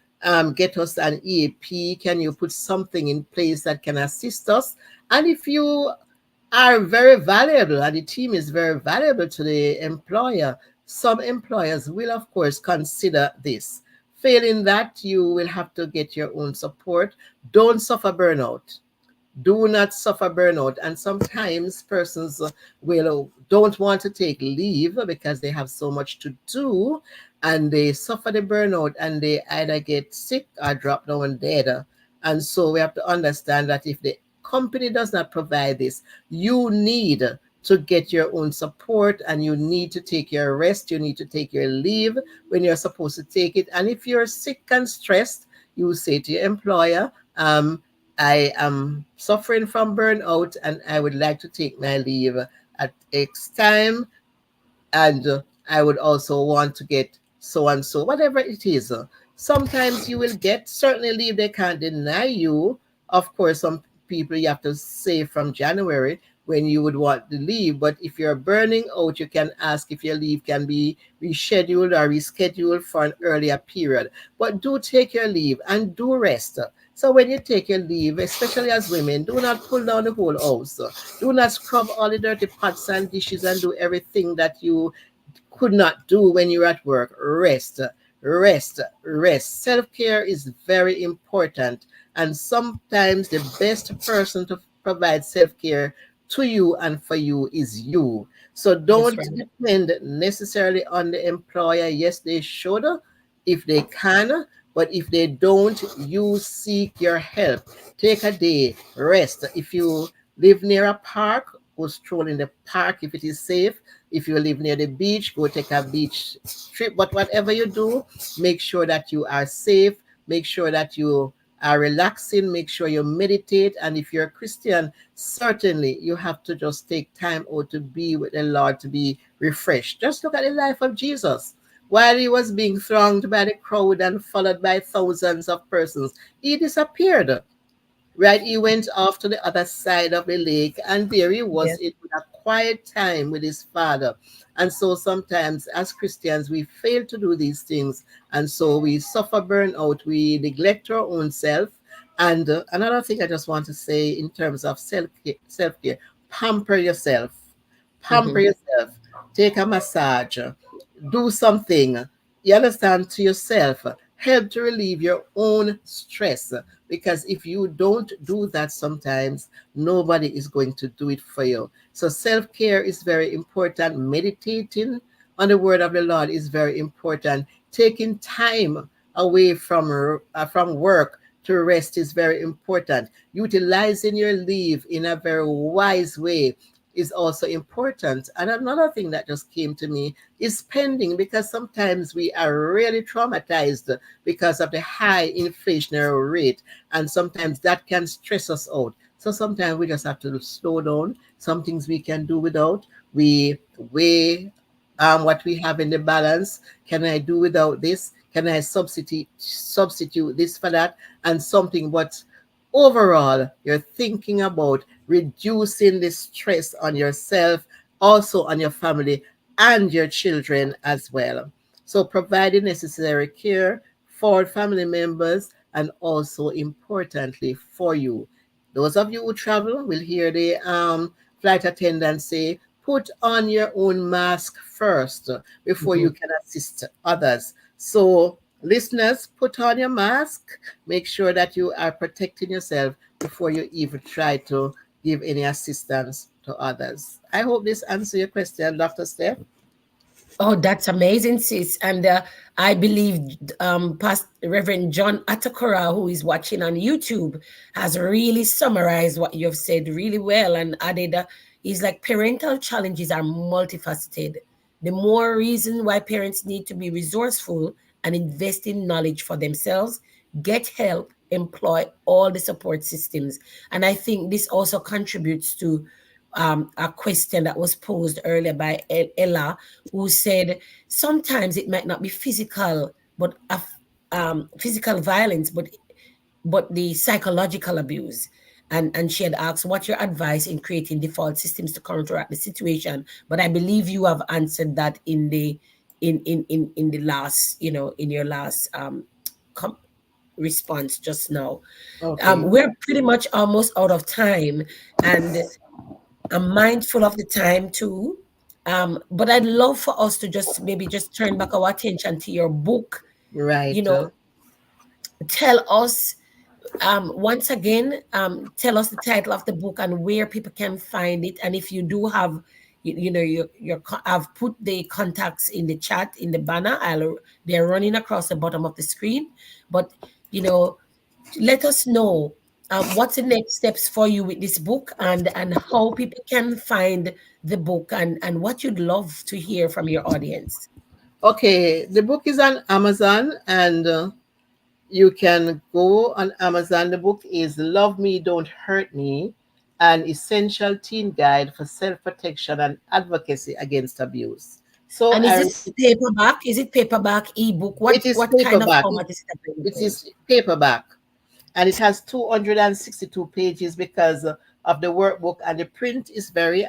get us an EAP? Can you put something in place that can assist us? And if you are very valuable and the team is very valuable to the employer, some employers will, of course, consider this. Failing that, you will have to get your own support. Don't suffer burnout. Do not suffer burnout. And sometimes persons will don't want to take leave because they have so much to do, and they suffer the burnout, and they either get sick or drop down dead. And so we have to understand that if the company does not provide this, you need to get your own support, and you need to take your rest, you need to take your leave when you're supposed to take it. And if you're sick and stressed, you say to your employer, I am suffering from burnout and I would like to take my leave at X time, and I would also want to get so and so, whatever it is. Sometimes you will get certainly leave, they can't deny you. Of course, some people you have to say from January when you would want to leave, but if you're burning out, you can ask if your leave can be rescheduled or rescheduled for an earlier period. But do take your leave and do rest. So when you take your leave, especially as women, do not pull down the whole house. Do not scrub all the dirty pots and dishes and do everything that you could not do when you're at work. Rest, rest, rest. Self care is very important. And sometimes the best person to provide self care to you and for you is you. So That's don't right. depend necessarily on the employer. Yes, they should if they can, but if they don't, you seek your help. Take a day, rest. If you live near a park, go stroll in the park if it is safe. If you live near the beach, go take a beach trip. But whatever you do, make sure that you are safe. Make sure that you are relaxing. Make sure you meditate. And if you're a Christian, certainly you have to just take time out to be with the Lord, to be refreshed. Just look at the life of Jesus. While he was being thronged by the crowd and followed by thousands of persons, he disappeared. Right, he went off to the other side of the lake, and there he was Yes. in a quiet time with his father. And so sometimes as Christians we fail to do these things, and so we suffer burnout, we neglect our own self. And another thing I just want to say in terms of self-care, pamper yourself. Pamper Mhm. yourself. Take a massage, do something, you understand, to yourself. Help to relieve your own stress, because if you don't do that sometimes, nobody is going to do it for you. So self-care is very important. Meditating on the word of the Lord is very important. Taking time away from work to rest is very important. Utilizing your leave in a very wise way is also important. And another thing that just came to me is spending, because sometimes we are really traumatized because of the high inflationary rate, and sometimes that can stress us out. So sometimes we just have to slow down. Some things we can do without. We weigh what we have in the balance. Can I do without this? Can I substitute this for that? And something, but overall, you're thinking about reducing the stress on yourself, also on your family and your children as well. So providing necessary care for family members, and also importantly for you. Those of you who travel will hear the flight attendant say, put on your own mask first before you Mhm. can assist others. So listeners, put on your mask. Make sure that you are protecting yourself before you even try to give any assistance to others. I hope this answers your question, Dr. Steph. Oh, that's amazing, sis. And I believe Past Reverend John Atakora, who is watching on YouTube, has really summarized what you've said really well and added, he's like, parental challenges are multifaceted. The more reason why parents need to be resourceful and invest in knowledge for themselves, get help, employ all the support systems. And I think this also contributes to a question that was posed earlier by Ella, who said sometimes it might not be physical, but physical violence, but the psychological abuse. And she had asked, what's your advice in creating default systems to counteract the situation? But I believe you have answered that in the in the last, in your last com- response just now. Okay. We're pretty much almost out of time, and I'm mindful of the time too. But I'd love for us to just maybe just turn back our attention to your book. You Right. know, tell us once again, tell us the title of the book and where people can find it. And if you do have, you know, I've put the contacts in the chat in the banner. They're running across the bottom of the screen. But you know, let us know what's the next steps for you with this book, and how people can find the book, and what you'd love to hear from your audience. Okay, the book is on Amazon, and you can go on Amazon. The book is Love Me, Don't Hurt Me, an essential teen guide for self protection and advocacy against abuse. So And is it paperback? Is it paperback, ebook? it What is kind of paperback. format is it It available in? is paperback, and it has 262 pages because of the workbook, and the print is very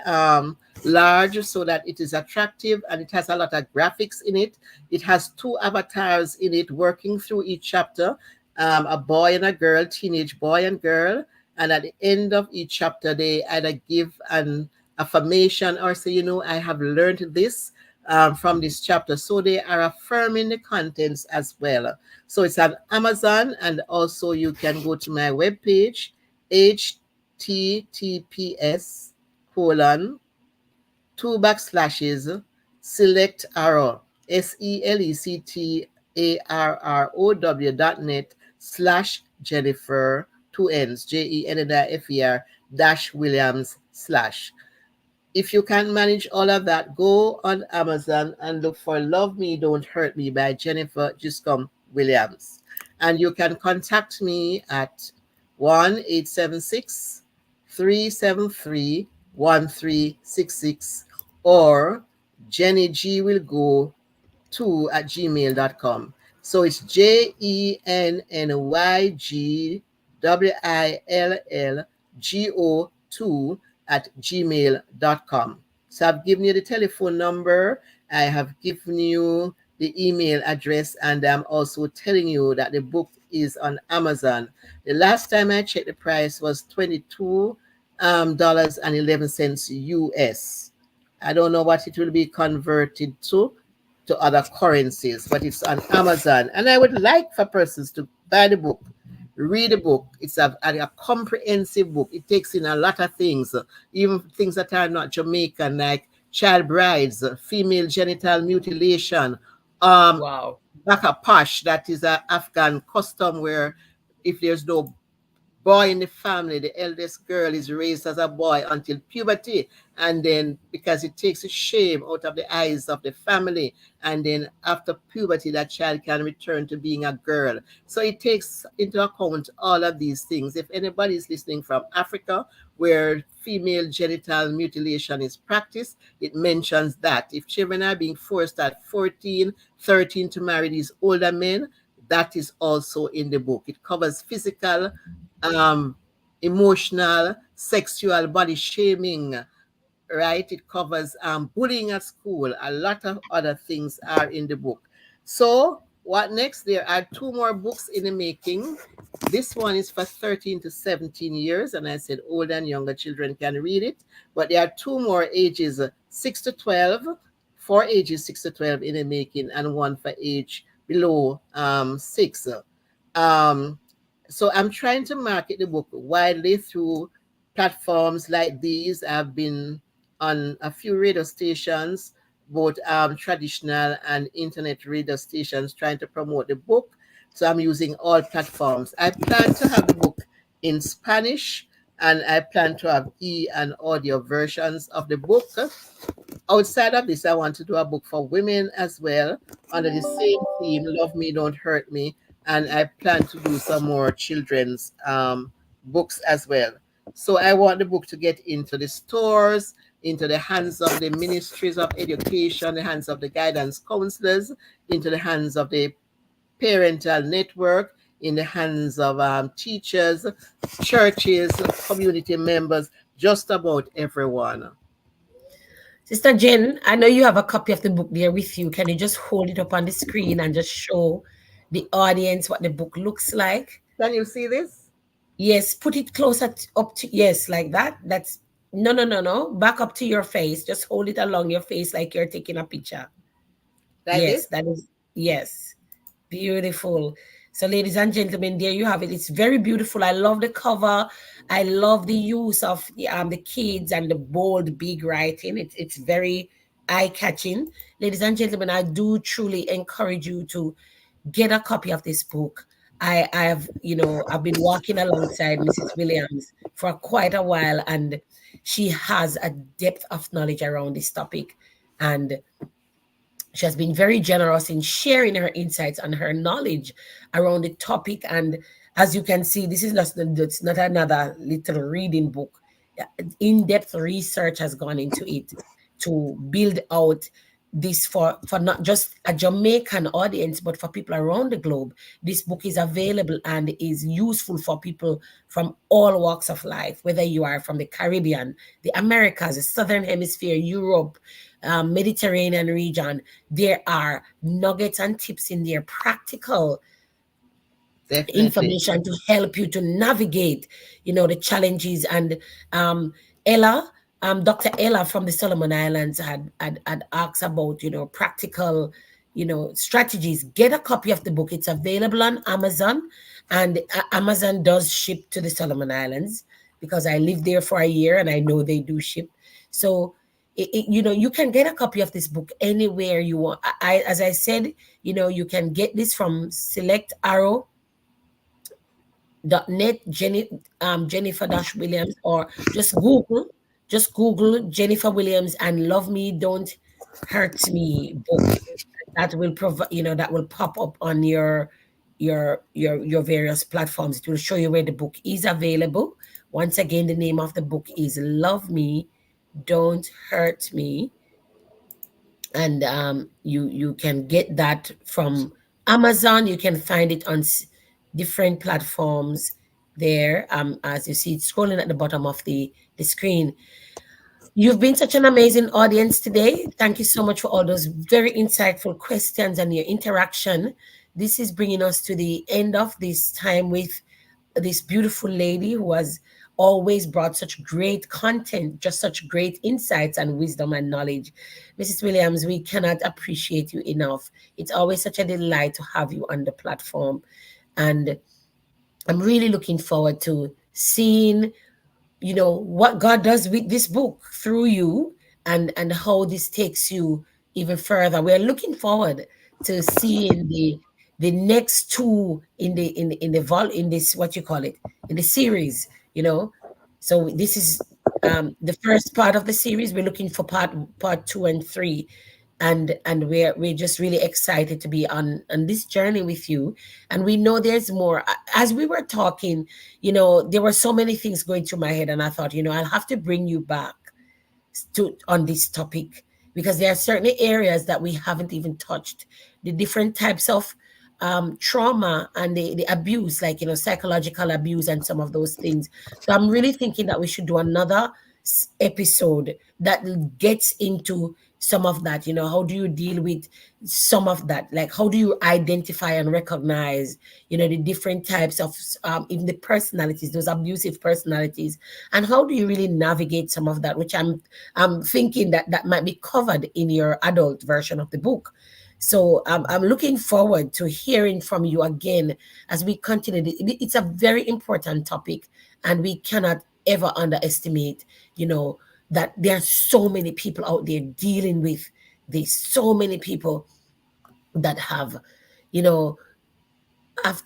large so that it is attractive, and it has a lot of graphics in it. It has two avatars in it working through each chapter, a boy and a girl, teenage boy and girl, and at the end of each chapter they either give an affirmation or say, I have learned this from this chapter, so they are affirming the contents as well. So it's on Amazon, and also you can go to my webpage, https two backslashes select arrow selectarrow.net/Jennifer two N's Jennifer dash Williams slash. If you can't manage all of that, go on Amazon and look for Love Me, Don't Hurt Me by Jennifer Giscombe Williams. And you can contact me at 1-876-373-1366, or Jenny G will go to at gmail.com. So it's JENNYGWILLGO2 at gmail.com. So I've given you the telephone number, I have given you the email address, and I'm also telling you that the book is on Amazon. The last time I checked, the price was $22 $11 US. I don't know what it will be converted to other currencies, but it's on Amazon. And I would like for persons to buy the book, read the book. It's a comprehensive book. It takes in a lot of things, even things that are not Jamaican, like child brides, female genital mutilation, um, Wow. baka pash, that is an Afghan custom where if there's no boy in the family, the eldest girl is raised as a boy until puberty, and then because it takes shame out of the eyes of the family, and then after puberty, that child can return to being a girl. So it takes into account all of these things. If anybody is listening from Africa, where female genital mutilation is practiced, it mentions that if children are being forced at 14, 13 to marry these older men, that is also in the book. It covers physical, um, emotional, sexual, body shaming, right? It covers bullying at school. A lot of other things are in the book. So, what next? There are two more books in the making. This one is for 13 to 17 years, and I said older and younger children can read it. But there are two more ages 6 to 12, four ages 6 to 12 in the making, and one for age below 6. Um, so I'm trying to market the book widely through platforms like these. I've been on a few radio stations, both traditional and internet radio stations, trying to promote the book. So I'm using all platforms. I plan to have the book in Spanish, and I plan to have and audio versions of the book. Outside of this, I want to do a book for women as well under the same theme, Love Me, Don't Hurt Me. And I plan to do some more children's books as well. So I want the book to get into the stores, into the hands of the ministries of education, the hands of the guidance counselors, into the hands of the parental network, in the hands of teachers, churches, community members, just about everyone. Sister Jen, I know you have a copy of the book there with you. Can you just hold it up on the screen and just show the audience what the book looks like? Can you see this? Yes, put it closer up to, yes, like that. That's No, no, no, no. Back up to your face. Just hold it along your face like you're taking a picture. Like Yes, this? that is, yes. Beautiful. So, ladies and gentlemen, there you have it. It's very beautiful. I love the cover. I love the use of the kids and the bold, big writing. It's very eye catching. Ladies and gentlemen, I do truly encourage you to get a copy of this book. I have, I've been walking alongside Mrs. Williams for quite a while, and she has a depth of knowledge around this topic. And she has been very generous in sharing her insights and her knowledge around the topic. And as you can see, this is not, it's not another little reading book. In depth research has gone into it to build out this for not just a Jamaican audience, but for people around the globe. This book is available and is useful for people from all walks of life, whether you are from the Caribbean, the Americas, the Southern Hemisphere, Europe, Mediterranean region. There are nuggets and tips in there, practical Definitely. information to help you to navigate, the challenges. And Ella, Dr. Ella from the Solomon Islands had asked about, practical, strategies. Get a copy of the book. It's available on Amazon, and Amazon does ship to the Solomon Islands because I lived there for a year and I know they do ship. So you can get a copy of this book anywhere you want. As I said, you can get this from Select Arrow .net, Jennifer Dash Williams, or just Google Jennifer Williams and Love Me Don't Hurt Me book. That will provide, that will pop up on your various platforms. It will show you where the book is available. Once again, the name of the book is Love Me Don't Hurt Me, and you can get that from Amazon. You can find it on different platforms there. As you see, it's scrolling at the bottom of the screen. You've been such an amazing audience today. Thank you so much for all those very insightful questions and your interaction. This is bringing us to the end of this time with this beautiful lady who has always brought such great content, just such great insights and wisdom and knowledge. Mrs. Williams, we cannot appreciate you enough. It's always such a delight to have you on the platform. And I'm really looking forward to seeing, what God does with this book through you, and how this takes you even further. We're looking forward to seeing the next two in this, what you call it, in the series. So this is the first part of the series. We're looking for part two and three, and we're just really excited to be on this journey with you. And we know there's more. As we were talking, there were so many things going through my head, and I thought, I'll have to bring you back to on this topic, because there are certain areas that we haven't even touched, the different types of trauma and the abuse, like psychological abuse and some of those things. So I'm really thinking that we should do another episode that gets into some of that. How do you deal with some of that? Like, how do you identify and recognize the different types of even the personalities, those abusive personalities, and how do you really navigate some of that, which I'm thinking that might be covered in your adult version of the book. So I'm looking forward to hearing from you again as we continue. It's a very important topic, and we cannot ever underestimate, that there are so many people out there dealing with this. So many people that have, you know, have,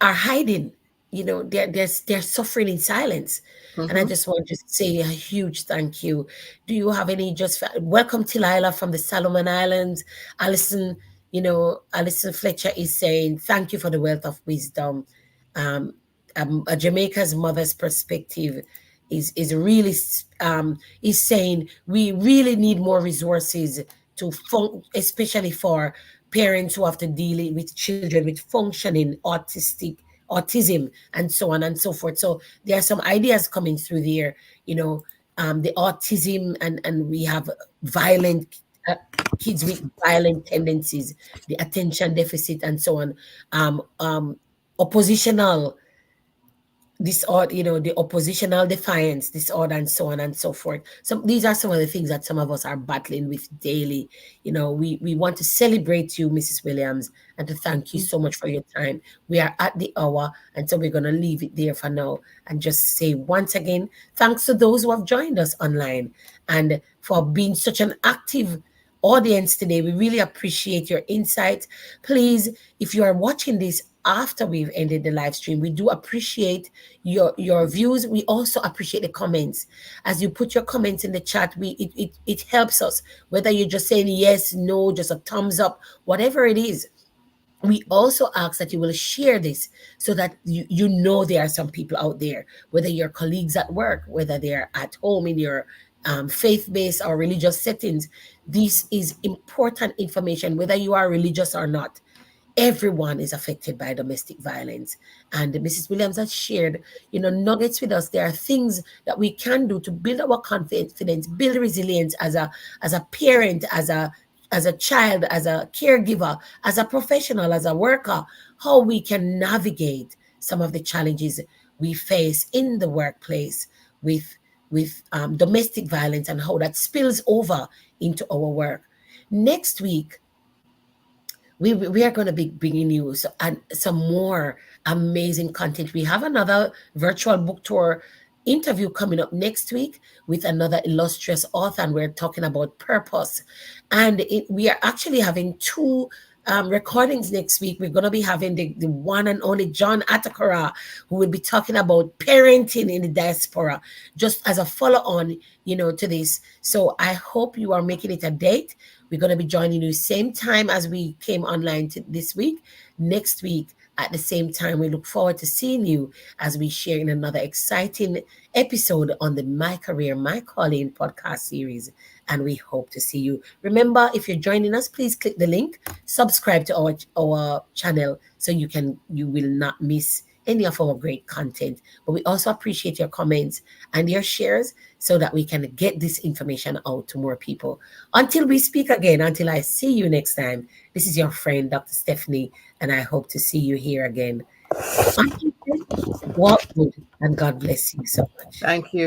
are hiding. They're suffering in silence. And I Mm-hmm. just want to say a huge thank you. Do you have any just welcome Tilila from the Solomon Islands? Alison, Alison Fletcher is saying thank you for the wealth of wisdom. Um, a Jamaica's mother's perspective is really is saying we really need more resources especially for parents who have to deal with children with functioning autism and so on and so forth. So there are some ideas coming through there, the autism, and we have violent kids with violent tendencies, the attention deficit and so on, oppositional disorder, the oppositional defiance disorder, and so on and so forth. So these are some of the things that some of us are battling with daily. We want to celebrate you, Mrs. Williams, and to thank you so much for your time. We are at the hour, and so we're going to leave it there for now and just say once again, thanks to those who have joined us online and for being such an active audience today. We really appreciate your insights. Please, if you are watching this after we've ended the live stream, we do appreciate your views. We also appreciate the comments. As you put your comments in the chat, it helps us, whether you're just saying yes, no, just a thumbs up, whatever it is. We also ask that you will share this so that you know there are some people out there, whether your colleagues at work, whether they're at home in your faith-based or religious settings. This is important information, whether you are religious or not. Everyone is affected by domestic violence. And Mrs. Williams has shared, nuggets with us. There are things that we can do to build our confidence, build resilience as a parent, as a child, as a caregiver, as a professional, as a worker, how we can navigate some of the challenges we face in the workplace with domestic violence and how that spills over into our work. Next week, we are going to be bringing you some more amazing content. We have another virtual book tour interview coming up next week with another illustrious author, and we're talking about purpose. And we are actually having two recordings next week. We're going to be having the one and only John Atakora, who will be talking about parenting in the diaspora, just as a follow-on, to this. So I hope you are making it a date. We're going to be joining you same time as we came online this week. Next week, at the same time, we look forward to seeing you as we share in another exciting episode on the My Career, My Calling podcast series. And we hope to see you. Remember, if you're joining us, please click the link, subscribe to our channel so you will not miss any of our great content. But we also appreciate your comments and your shares so that we can get this information out to more people. Until we speak again, until I see you next time, this is your friend, Dr. Stephanie, and I hope to see you here again. Until then, walk good and God bless you so much. Thank you.